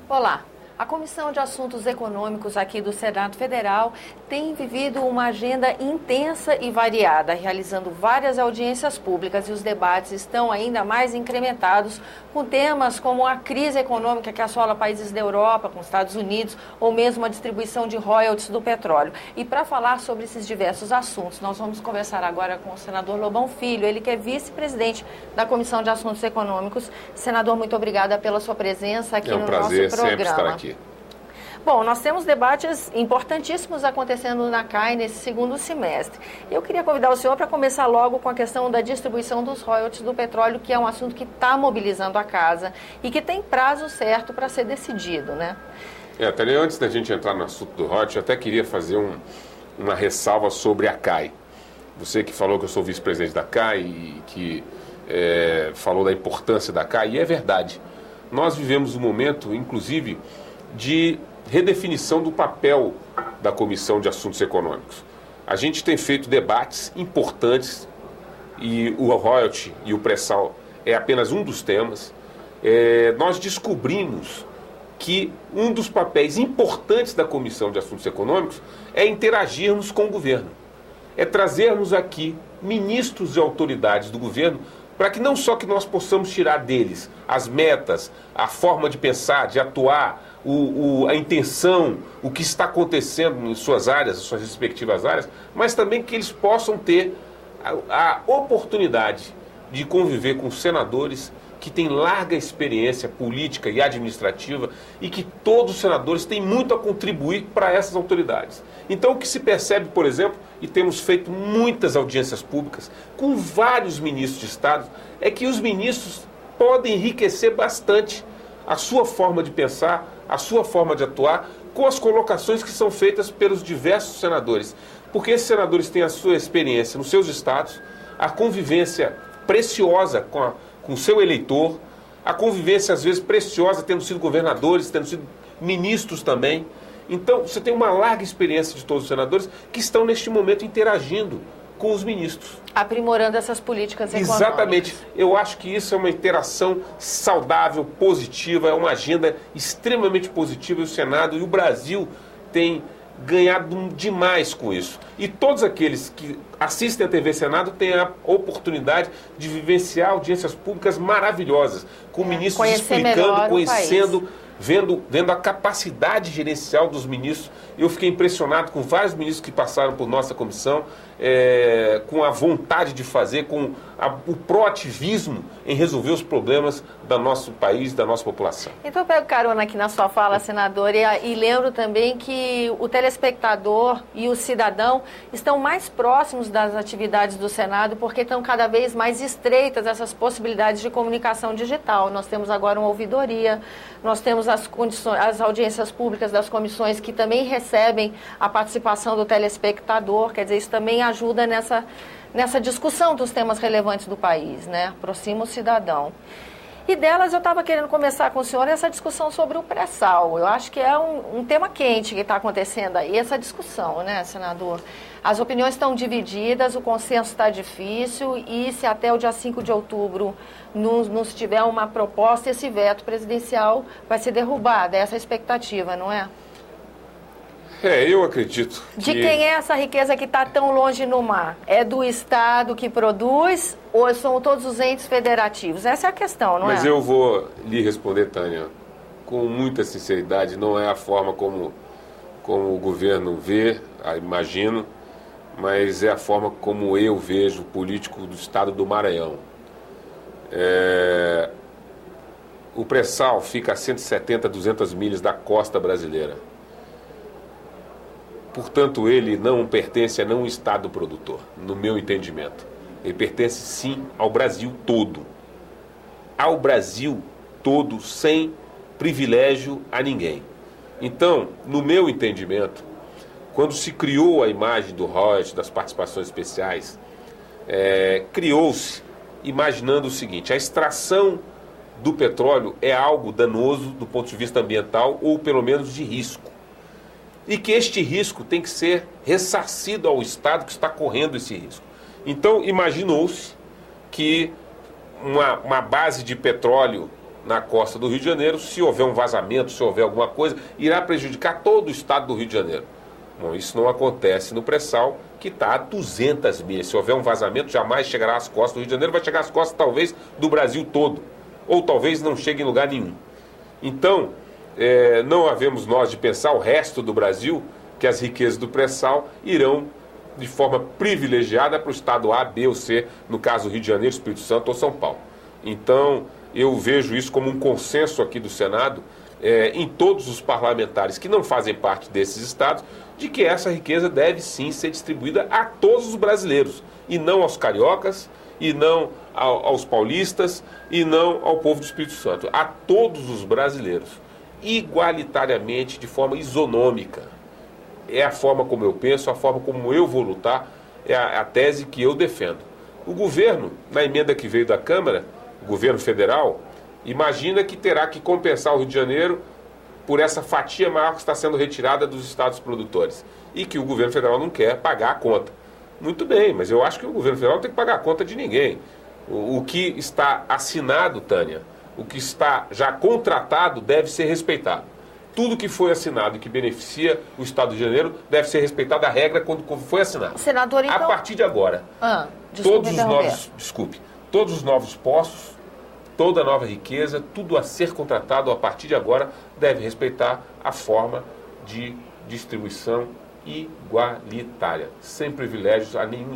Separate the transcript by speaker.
Speaker 1: Olá. A Comissão de Assuntos Econômicos aqui do Senado Federal tem vivido uma agenda intensa e variada, realizando várias audiências públicas, e os debates estão ainda mais incrementados com temas como a crise econômica que assola países da Europa, com os Estados Unidos, ou mesmo a distribuição de royalties do petróleo. E para falar sobre esses diversos assuntos, nós vamos conversar agora com o senador Lobão Filho, ele que é vice-presidente da Comissão de Assuntos Econômicos. Senador, muito obrigada pela sua presença aqui no nosso programa.
Speaker 2: É um prazer sempre estar aqui.
Speaker 1: Bom, nós temos debates importantíssimos acontecendo na CAI nesse segundo semestre. Eu queria convidar o senhor para começar logo com a questão da distribuição dos royalties do petróleo, que é um assunto que está mobilizando a casa e que tem prazo certo para ser decidido, né?
Speaker 2: Tânia, antes da gente entrar no assunto do royalties, eu até queria fazer uma ressalva sobre a CAI. Você que falou que eu sou vice-presidente da CAI e que falou da importância da CAI, e é verdade. Nós vivemos um momento, inclusive, de redefinição do papel da Comissão de Assuntos Econômicos. A gente tem feito debates importantes e o royalty e o pré-sal é apenas um dos temas. Nós descobrimos que um dos papéis importantes da Comissão de Assuntos Econômicos é interagirmos com o governo. É trazermos aqui ministros e autoridades do governo para que não só que nós possamos tirar deles as metas, a forma de pensar, de atuar, a intenção, o que está acontecendo em suas áreas, suas respectivas áreas, mas também que eles possam ter a oportunidade de conviver com senadores que têm larga experiência política e administrativa e que todos os senadores têm muito a contribuir para essas autoridades. Então, o que se percebe, por exemplo, e temos feito muitas audiências públicas com vários ministros de Estado, é que os ministros podem enriquecer bastante a sua forma de pensar, a sua forma de atuar, com as colocações que são feitas pelos diversos senadores. Porque esses senadores têm a sua experiência nos seus estados, a convivência preciosa com o seu eleitor, a convivência às vezes preciosa tendo sido governadores, tendo sido ministros também. Então, você tem uma larga experiência de todos os senadores que estão neste momento interagindo com os ministros.
Speaker 1: Aprimorando essas políticas econômicas.
Speaker 2: Exatamente. Eu acho que isso é uma interação saudável, positiva, é uma agenda extremamente positiva. E o Senado e o Brasil têm ganhado demais com isso. E todos aqueles que assistem à TV Senado têm a oportunidade de vivenciar audiências públicas maravilhosas, com ministros explicando, conhecendo, vendo a capacidade gerencial dos ministros. Eu fiquei impressionado com vários ministros que passaram por nossa comissão, com a vontade de fazer, com o proativismo em resolver os problemas do nosso país, da nossa população.
Speaker 1: Então eu pego carona aqui na sua fala, senador, e lembro também que o telespectador e o cidadão estão mais próximos das atividades do Senado porque estão cada vez mais estreitas essas possibilidades de comunicação digital. Nós temos agora uma ouvidoria, nós temos as audiências públicas das comissões que também recebem a participação do telespectador, quer dizer, isso também ajuda nessa discussão dos temas relevantes do país, né? Aproxima o cidadão. E delas eu estava querendo começar com o senhor essa discussão sobre o pré-sal. Eu acho que é um tema quente que está acontecendo aí, essa discussão, né, senador? As opiniões estão divididas, o consenso está difícil e se até o dia 5 de outubro não se tiver uma proposta, esse veto presidencial vai ser derrubado. É essa a expectativa, não é?
Speaker 2: Eu acredito que...
Speaker 1: De quem é essa riqueza que está tão longe no mar? É do Estado que produz ou são todos os entes federativos? Essa é a questão, não é?
Speaker 2: Mas eu vou lhe responder, Tânia, com muita sinceridade. Não é a forma como o governo vê, imagino, mas é a forma como eu vejo o político do Estado do Maranhão. O pré-sal fica a 170, 200 milhas da costa brasileira. Portanto, ele não pertence a nenhum Estado produtor, no meu entendimento. Ele pertence, sim, ao Brasil todo. Ao Brasil todo, sem privilégio a ninguém. Então, no meu entendimento, quando se criou a imagem do royalties, das participações especiais, criou-se imaginando o seguinte: a extração do petróleo é algo danoso do ponto de vista ambiental ou pelo menos de risco. E que este risco tem que ser ressarcido ao Estado que está correndo esse risco. Então, imaginou-se que uma base de petróleo na costa do Rio de Janeiro, se houver um vazamento, se houver alguma coisa, irá prejudicar todo o estado do Rio de Janeiro. Bom, isso não acontece no pré-sal, que está a 200 milhas. Se houver um vazamento, jamais chegará às costas do Rio de Janeiro, vai chegar às costas talvez do Brasil todo, ou talvez não chegue em lugar nenhum. Então, não havemos nós de pensar o resto do Brasil que as riquezas do pré-sal irão de forma privilegiada para o estado A, B ou C, no caso Rio de Janeiro, Espírito Santo ou São Paulo. Então, eu vejo isso como um consenso aqui do Senado, em todos os parlamentares que não fazem parte desses estados, de que essa riqueza deve sim ser distribuída a todos os brasileiros, e não aos cariocas, e não aos paulistas, e não ao povo do Espírito Santo, a todos os brasileiros, igualitariamente, de forma isonômica. É a forma como eu penso, a forma como eu vou lutar, é a tese que eu defendo. O governo, na emenda que veio da Câmara, o governo federal, imagina que terá que compensar o Rio de Janeiro por essa fatia maior que está sendo retirada dos estados produtores e que o governo federal não quer pagar a conta. Muito bem, mas eu acho que o governo federal não tem que pagar a conta de ninguém. O que está assinado, Tânia, o que está já contratado deve ser respeitado. Tudo que foi assinado e que beneficia o estado do Rio de Janeiro deve ser respeitada a regra quando foi assinado.
Speaker 1: Senador, então...
Speaker 2: A partir de agora, todos os novos postos, toda nova riqueza, tudo a ser contratado a partir de agora deve respeitar a forma de distribuição igualitária, sem privilégios a nenhum